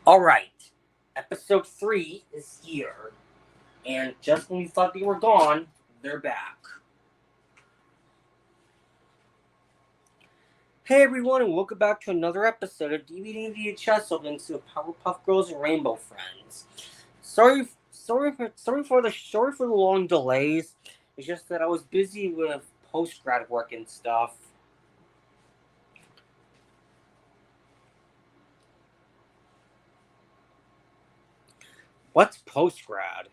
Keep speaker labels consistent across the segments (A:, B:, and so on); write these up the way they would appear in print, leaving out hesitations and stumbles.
A: Alright, episode 3 is here, and just when you thought they were gone, they're back. Hey everyone, and welcome back to another episode of DVD and VHS openings to Powerpuff Girls and Rainbow Friends. Sorry for the long delays. It's just that I was busy with post grad work and stuff. What's post grad?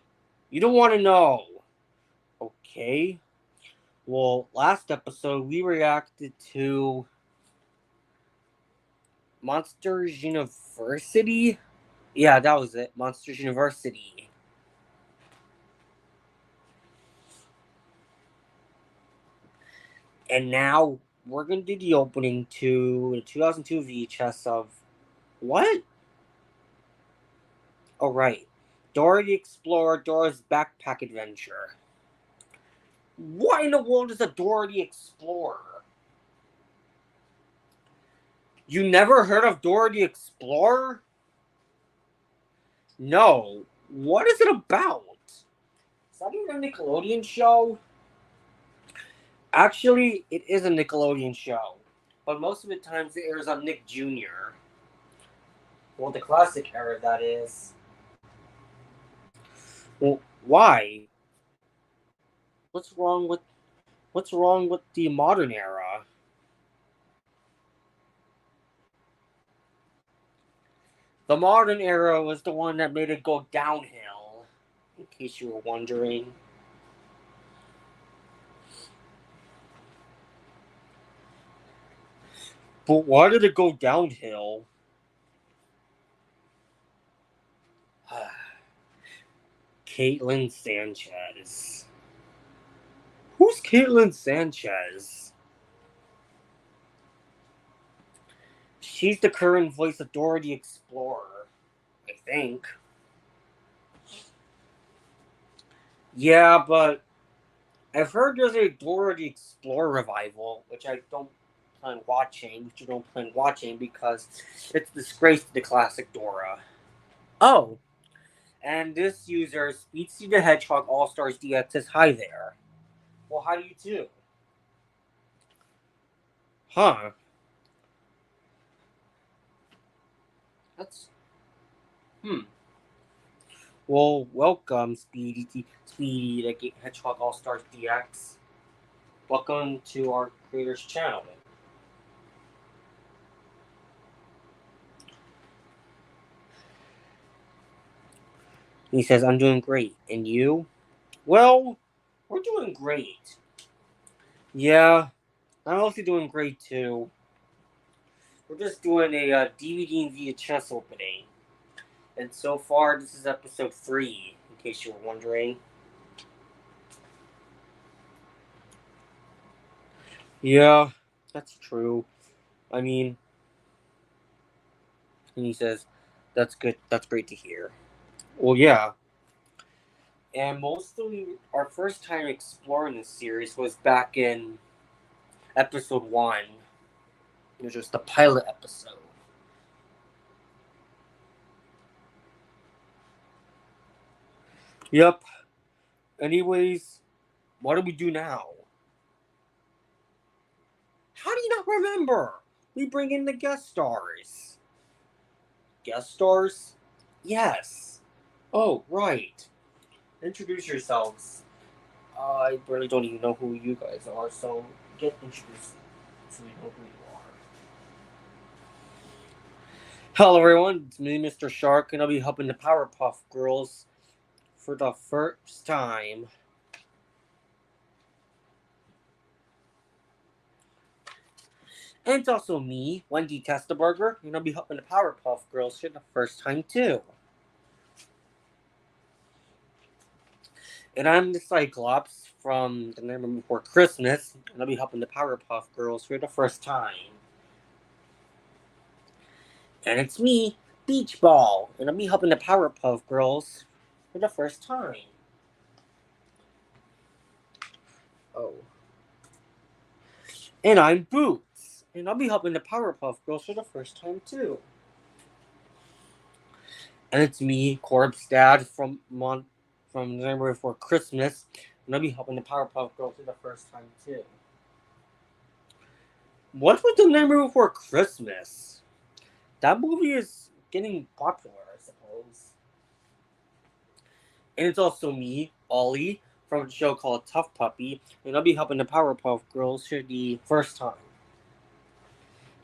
A: You don't want to know. Okay. Well, last episode we reacted to Monsters University? Yeah, that was it. Monsters University. And now we're going to do the opening to the 2002 VHS of what? Oh, right. Dora the Explorer, Dora's Backpack Adventure. What in the world is a Dora the Explorer? You never heard of Dora the Explorer? No. What is it about? Is that even a Nickelodeon show? Actually, it is a Nickelodeon show, but most of the times it airs on Nick Jr. Well, the classic era, that is. Well, why? What's wrong with What's wrong with the modern era? The modern era was the one that made it go downhill. In case you were wondering. But why did it go downhill? Caitlin Sanchez. Who's Caitlin Sanchez? She's the current voice of Dora the Explorer, I think. Yeah, but I've heard there's a Dora the Explorer revival, which I don't which you don't plan watching because it's a disgrace to the classic Dora. Oh, and this user, Speedsy the Hedgehog All Stars DX, says hi there. Well, how do you too? Huh? That's hmm. Well, welcome, Speedy the Hedgehog All Stars DX. Welcome to our creator's channel. He says, I'm doing great. And you? Well, we're doing great. Yeah, I'm also doing great too. We're just doing a DVD and VHS opening. And so far, this is episode 3, in case you were wondering. Yeah, that's true. I mean, and he says, that's good. That's great to hear. Well, yeah. And mostly, our first time exploring this series was back in episode 1. It was just the pilot episode. Yep. Anyways, what do we do now? How do you not remember? We bring in the guest stars. Guest stars? Yes. Oh, right. Introduce yourselves. I really don't even know who you guys are, so get introduced so we know who you are. Hello, everyone. It's me, Mr. Shark, and I'll be helping the Powerpuff Girls for the first time. And it's also me, Wendy Testaburger, and I'll be helping the Powerpuff Girls for the first time, too. And I'm the Cyclops from The Nightmare Before Christmas, and I'll be helping the Powerpuff Girls for the first time. And it's me, Beach Ball, and I'll be helping the Powerpuff Girls for the first time. Oh. And I'm Boots, and I'll be helping the Powerpuff Girls for the first time too. And it's me, Corb's dad from The Nightmare Before Christmas, and I'll be helping the Powerpuff Girls for the first time too. What was The Nightmare Before Christmas? That movie is getting popular, I suppose. And it's also me, Ollie, from a show called Tough Puppy, and I'll be helping the Powerpuff Girls for the first time.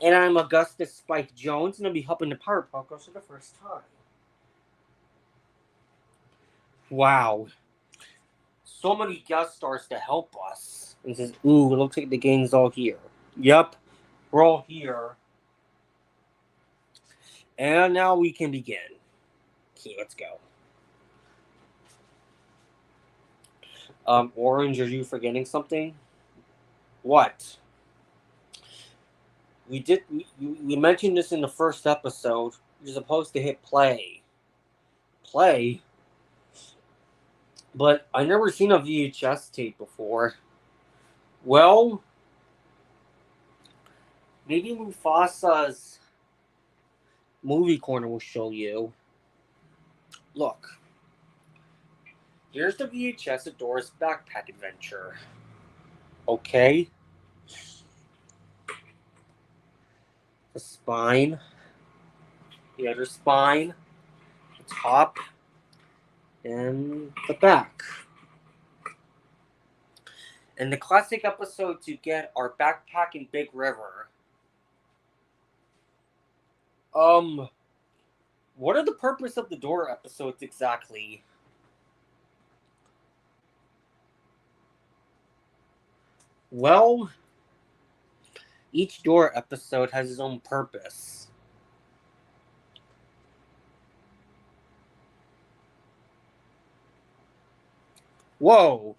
A: And I'm Augustus Spike Jones, and I'll be helping the Powerpuff Girls for the first time. Wow. So many guest stars to help us. And says, ooh, it looks like the gang's all here. Yep, we're all here. And now we can begin. Okay, let's go. Orange, are you forgetting something? What? We mentioned this in the first episode. You're supposed to hit play. Play? But I never seen a VHS tape before. Well, maybe Mufasa's movie corner will show you. Look. Here's the VHS of Dora's Backpack Adventure. Okay. The spine. The other spine. The top. And the back. And the classic episodes you get are Backpack and Big River. What are the purpose of the Dora episodes exactly? Well, each Dora episode has its own purpose. Whoa!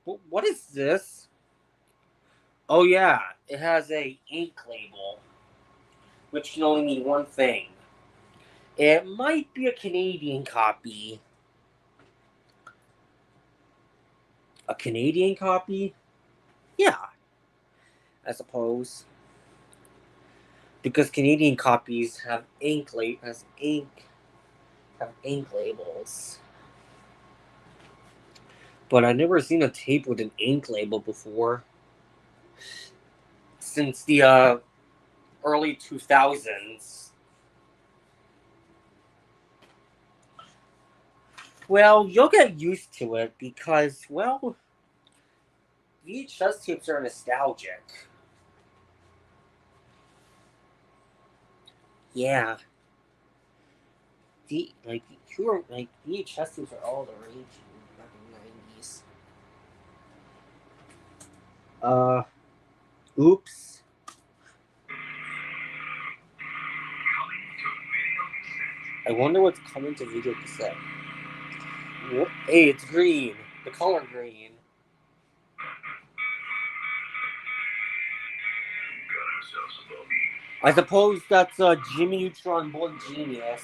A: What is this? Oh yeah, it has a ink label, which can only mean one thing. It might be a Canadian copy. A Canadian copy? Yeah, I suppose. Because Canadian copies have ink labels. But I've never seen a tape with an ink label before. Since the early 2000s. Well, you'll get used to it because, well, VHS tapes are nostalgic. Yeah. VHS tapes are all the rage back in the 90s. Oops. I wonder what's coming to video cassette. Hey, it's green. The color green. I suppose that's Jimmy Neutron Boy Genius.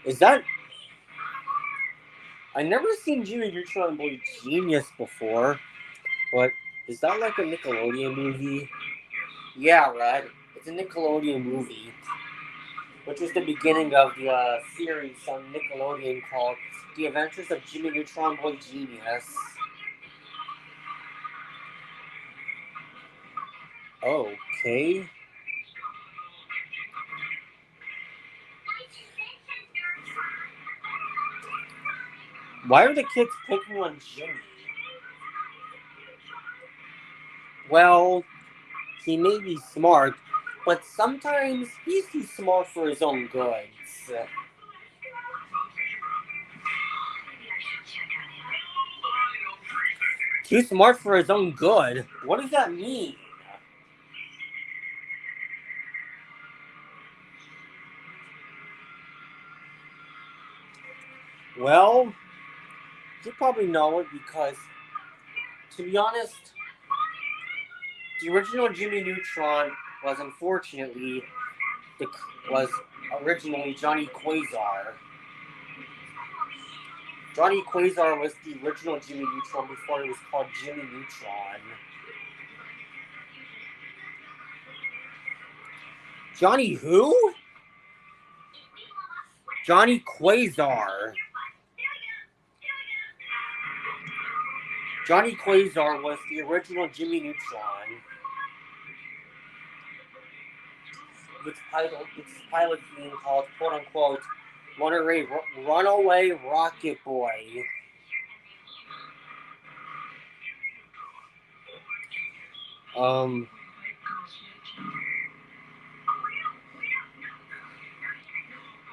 A: Is that... I never seen Jimmy Neutron Boy Genius before, but is that like a Nickelodeon movie? Yeah, right. It's a Nickelodeon movie, which was the beginning of the series on Nickelodeon called The Adventures of Jimmy Neutron Boy Genius. Okay. Why are the kids picking on Jimmy? Well, he may be smart, but sometimes he's too smart for his own goods. Too smart for his own good? What does that mean? Well, you probably know it because, to be honest, the original Jimmy Neutron was originally Johnny Quasar. Johnny Quasar was the original Jimmy Neutron before it was called Jimmy Neutron. Johnny who? Johnny Quasar. Johnny Quasar was the original Jimmy Neutron. Its pilot being called, quote unquote, Runaway Rocket Boy.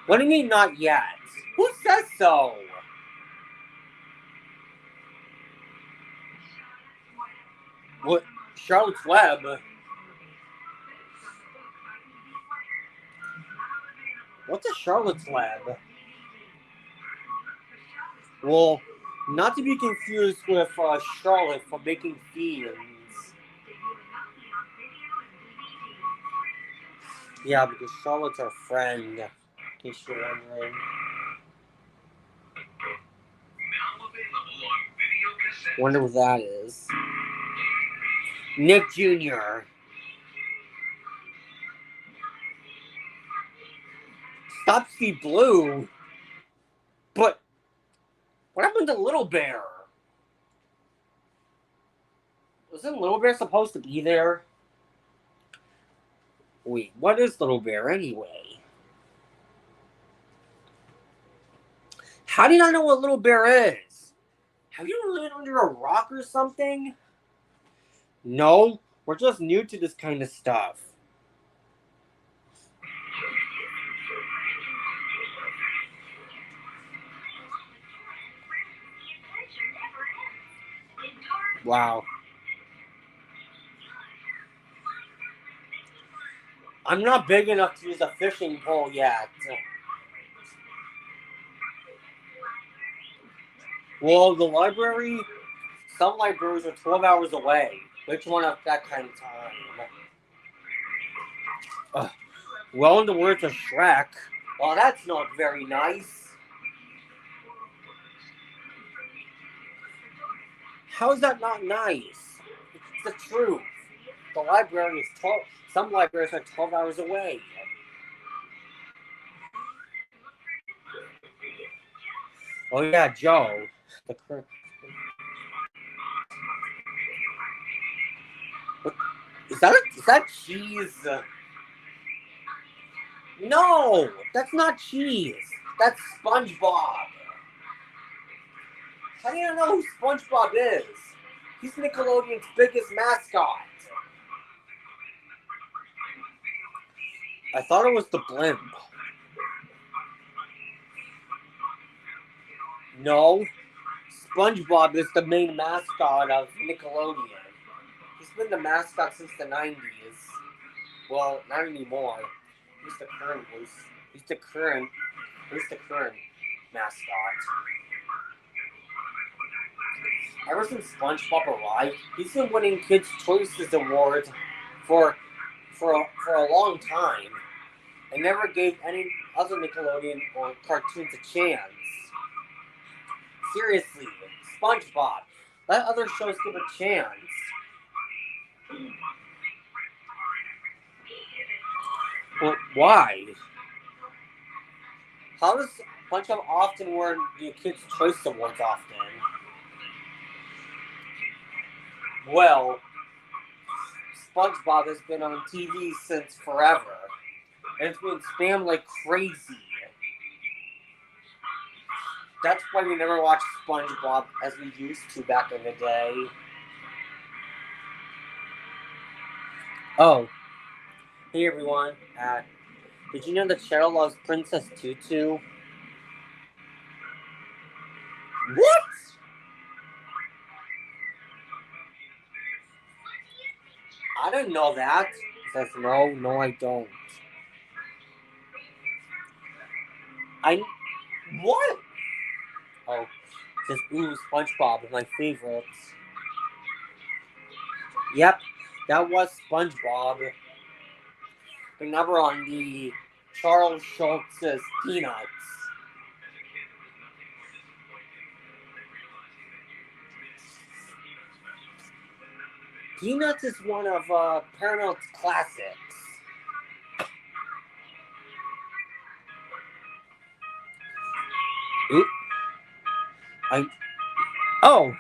A: What do you mean not yet? Who says so? What? Charlotte's Web? What's a Charlotte's Web? Well, not to be confused with Charlotte for making fiends. Yeah, because Charlotte's our friend. In case you're wondering. Wonder what that is. Nick Jr. Stopsy Blue? But what happened to Little Bear? Wasn't Little Bear supposed to be there? Wait, what is Little Bear anyway? How do you not know what Little Bear is? Have you lived under a rock or something? No, we're just new to this kind of stuff. Wow. I'm not big enough to use a fishing pole yet. Well, the library, some libraries are 12 hours away. Which one at that kind of time? Well, in the words of Shrek, well, that's not very nice. How is that not nice? It's the truth. The library is 12. Some libraries are 12 hours away. Oh yeah, Joe. The current. Is that cheese? No, that's not cheese. That's SpongeBob. How do you know who SpongeBob is? He's Nickelodeon's biggest mascot. I thought it was the blimp. No, SpongeBob is the main mascot of Nickelodeon. He's been the mascot since the 90s. Well, not anymore. He's the current mascot. Ever since SpongeBob arrived, he's been winning Kids' Choices Awards for a long time, and never gave any other Nickelodeon or cartoons a chance. Seriously, SpongeBob, let other shows give a chance. Well, why? How does SpongeBob often win the Kids' Choice Awards often? Well, SpongeBob has been on TV since forever, and it's been spammed like crazy. That's why we never watched SpongeBob as we used to back in the day. Oh, hey everyone. Did you know that Cheryl loves Princess Tutu? What? I didn't know that. He says, no, I don't. What? Oh, says, ooh, SpongeBob is my favorite. Yep, that was SpongeBob. But never on the Charles Schultz's Peanuts. Peanuts is one of Paramount's classics. Oop. Oh!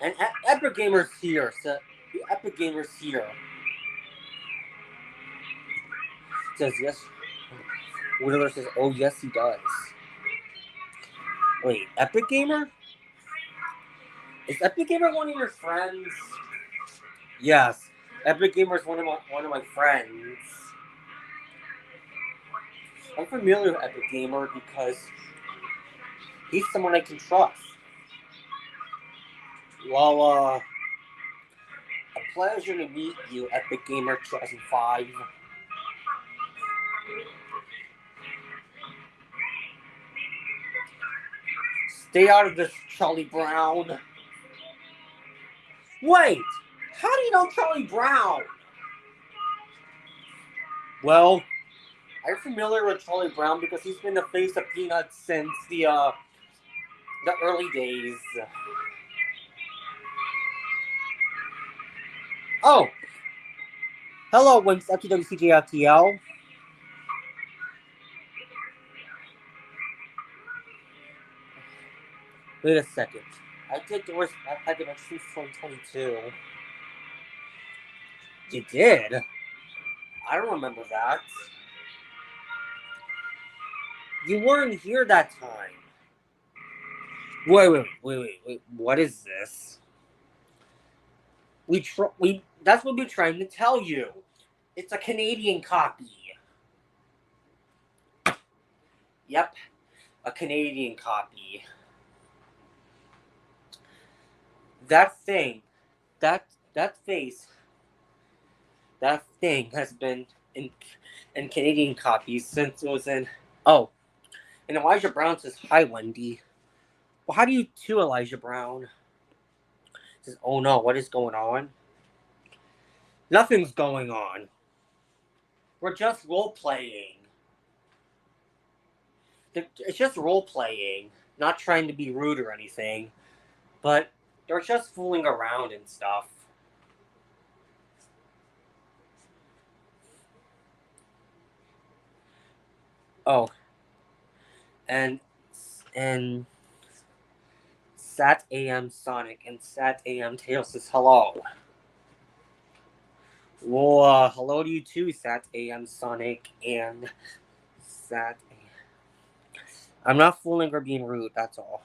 A: And Epic Gamer's here. So, the Epic Gamer's here. Says yes. Whatever says, oh yes he does. Wait, Epic Gamer? Is Epic Gamer one of your friends? Yes, Epic Gamer is one of my friends. I'm familiar with Epic Gamer because he's someone I can trust. Well, a pleasure to meet you, Epic Gamer 2005. Stay out of this, Charlie Brown. Wait, how do you know Charlie Brown? Well, I'm familiar with Charlie Brown because he's been the face of Peanuts since the early days. Oh, hello, Wimps, FTWCJFTL. Wait a second. I did Dora's Dimension 2022. You did? I don't remember that. You weren't here that time. Wait. What is this? That's what we're trying to tell you. It's a Canadian copy. Yep, a Canadian copy. That thing, that face, that thing has been in Canadian copies since it was in. Oh, and Elijah Brown says, "Hi, Wendy." Well, how do you do, Elijah Brown? Says, "Oh no, what is going on?" Nothing's going on. We're just role playing. It's just role playing, not trying to be rude or anything, but they're just fooling around and stuff. Oh, and Sat AM Sonic and Sat AM Tails says hello. Well, hello to you too, Sat AM Sonic and Sat. I'm not fooling or being rude. That's all.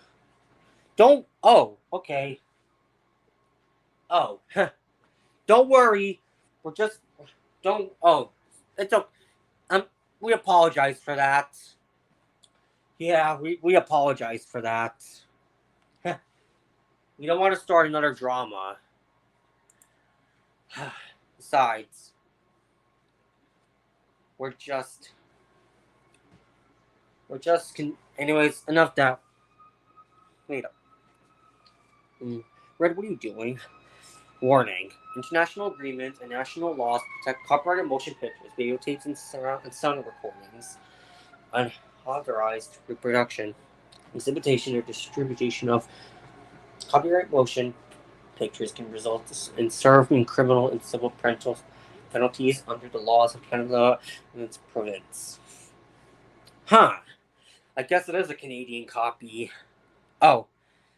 A: Don't. Oh, okay. Oh, don't worry. We're just. Don't. Oh, it's okay. We apologize for that. Yeah, we apologize for that. We don't want to start another drama. Besides, we're just. Anyways, enough that. Wait up. Red, what are you doing? Warning. International agreements and national laws protect copyrighted motion pictures, videotapes, and sound recordings. Unauthorized reproduction, exhibition, or distribution of copyright motion pictures can result in serving criminal and civil penalties under the laws of Canada and its province. Huh. I guess it is a Canadian copy. Oh.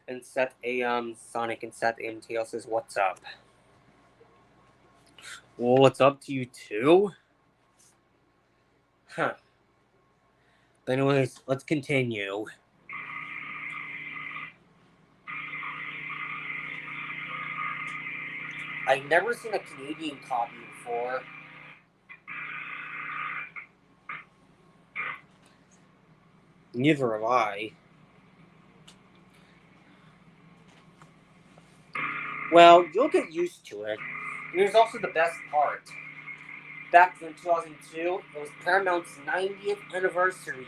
A: And Seth AM Sonic and Seth AM Tails says, "What's up?" Well, what's up to you too? Huh. But anyways, let's continue. I've never seen a Canadian copy before. Neither have I. Well, you'll get used to it. And here's also the best part. Back in 2002, it was Paramount's 90th anniversary.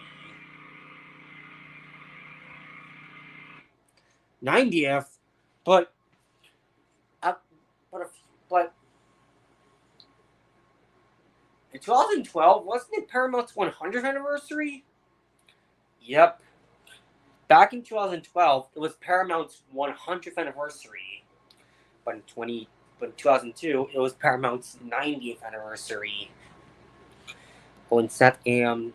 A: 90th? But in 2012, wasn't it Paramount's 100th anniversary? Yep. Back in 2012, it was Paramount's 100th anniversary. But in 2002, it was Paramount's 90th anniversary. When Seth AM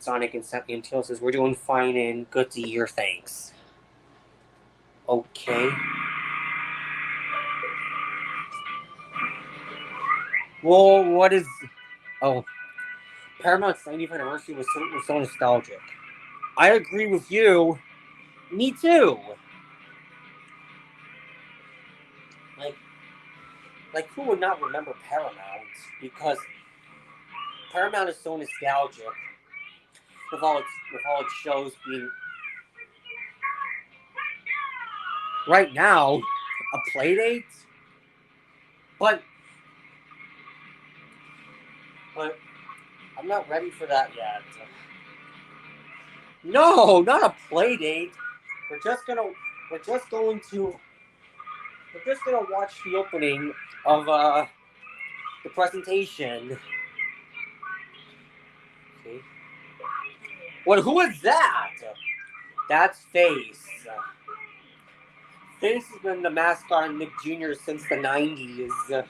A: Sonic and Tails says, we're doing fine and good to hear, thanks. Okay. Well, what is... Oh. Paramount's 90th anniversary was so nostalgic. I agree with you. Me too. Like who would not remember Paramount? Because Paramount is so nostalgic with all its shows being right now a playdate. But I'm not ready for that yet. No, not a playdate. We're just going to watch the opening of the presentation. Okay. What? Who is that? That's Face. Face has been the mascot of Nick Jr. since the 90s.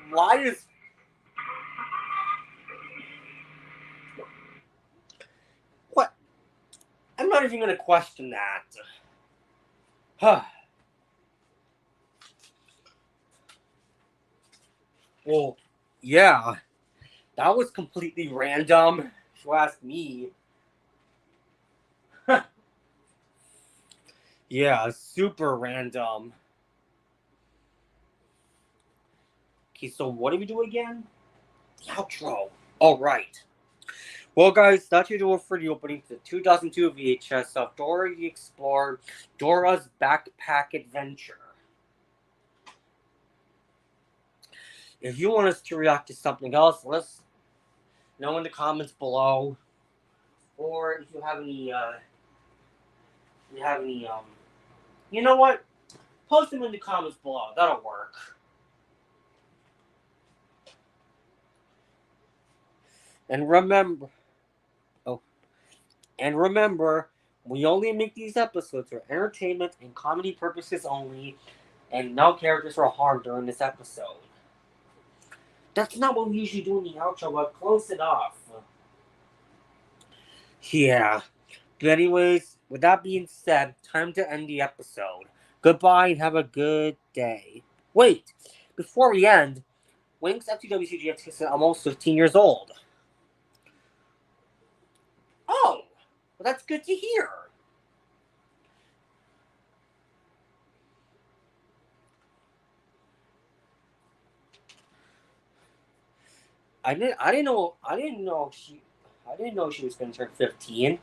A: Why is... What? I'm not even going to question that. Huh. Well, yeah. That was completely random, if you ask me. Yeah, super random. Okay, so what do we do again? The outro. All right. Well, guys, that's your do it for the opening to the 2002 VHS of Dora the Explorer, Dora's Backpack Adventure. If you want us to react to something else, let us know in the comments below. Or if you have any, you know what? Post them in the comments below. That'll work. And remember, we only make these episodes for entertainment and comedy purposes only, and no characters were harmed during this episode. That's not what we usually do in the outro, but close enough. Yeah. But anyways, with that being said, time to end the episode. Goodbye and have a good day. Wait, before we end, Wink's FTWCGF is almost 15 years old. Oh, well, that's good to hear. I didn't know she was going to turn 15.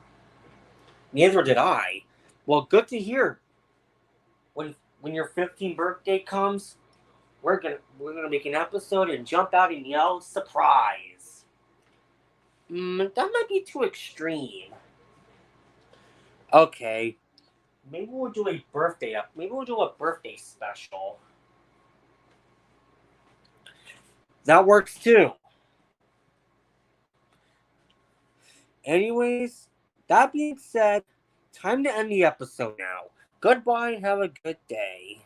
A: Neither did I. Well, good to hear. When your 15th birthday comes, we're gonna make an episode and jump out and yell surprise. That might be too extreme. Okay, maybe we'll do a birthday special. That works too. Anyways, that being said, time to end the episode now. Goodbye and have a good day.